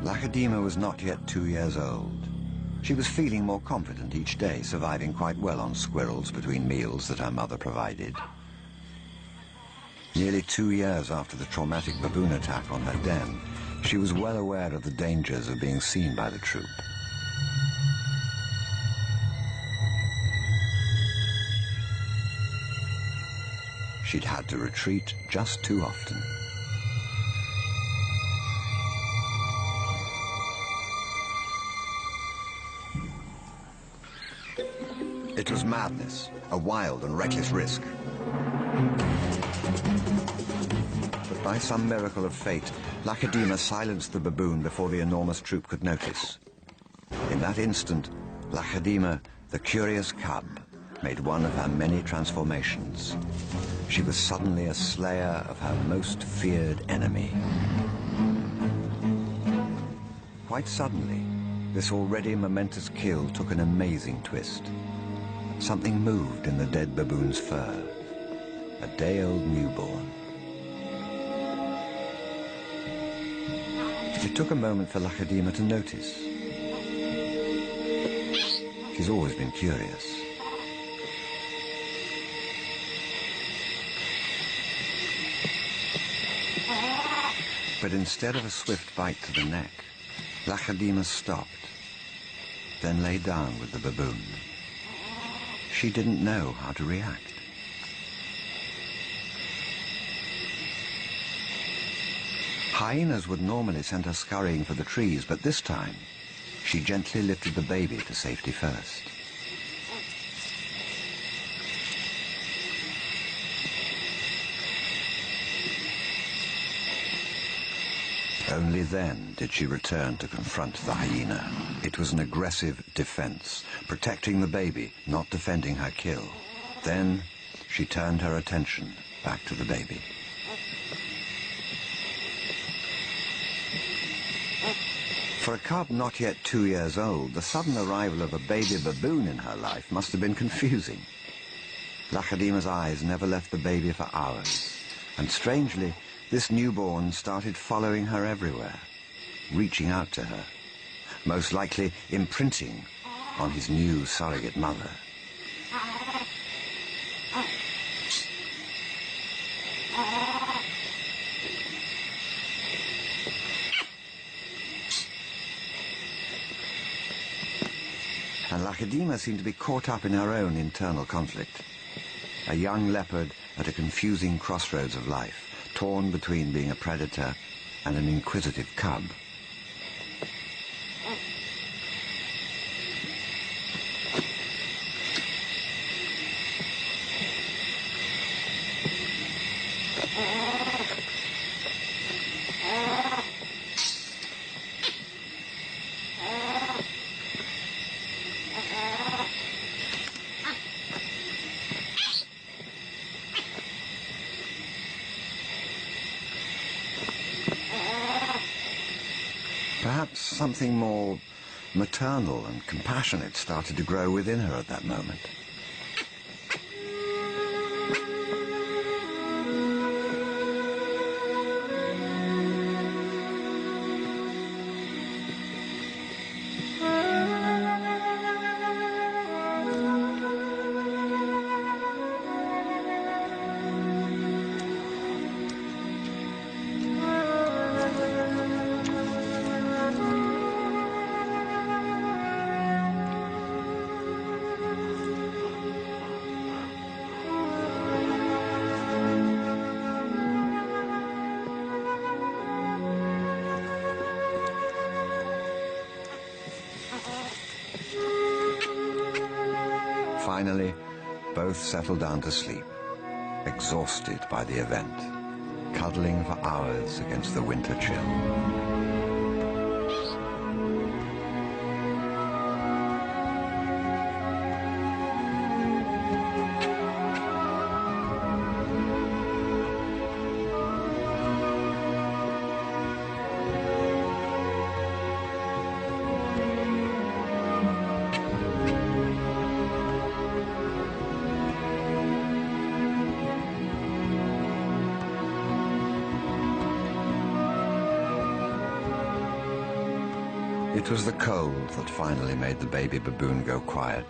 Lakedima was not yet 2 years old. She was feeling more confident each day, surviving quite well on squirrels between meals that her mother provided. Nearly 2 years after the traumatic baboon attack on her den, she was well aware of the dangers of being seen by the troop. She'd had to retreat just too often. It was madness, a wild and reckless risk. But by some miracle of fate, Lakedima silenced the baboon before the enormous troop could notice. In that instant, Lakedima, the curious cub, made one of her many transformations. She was suddenly a slayer of her most feared enemy. Quite suddenly, this already momentous kill took an amazing twist. Something moved in the dead baboon's fur. A day-old newborn. It took a moment for Lakedima to notice. She's always been curious. But instead of a swift bite to the neck, Lakedima stopped, then lay down with the baboon. She didn't know how to react. Hyenas would normally send her scurrying for the trees, but this time, she gently lifted the baby to safety first. Only then did she return to confront the hyena. It was an aggressive defense, protecting the baby, not defending her kill. Then she turned her attention back to the baby. For a cub not yet 2 years old, the sudden arrival of a baby baboon in her life must have been confusing. Lakedima's eyes never left the baby for hours, and strangely, this newborn started following her everywhere, reaching out to her, most likely imprinting on his new surrogate mother. And Lakedima seemed to be caught up in her own internal conflict. A young leopard at a confusing crossroads of life, torn between being a predator and an inquisitive cub. Perhaps something more maternal and compassionate started to grow within her at that moment. Finally, both settled down to sleep, exhausted by the event, cuddling for hours against the winter chill. It was the cold that finally made the baby baboon go quiet.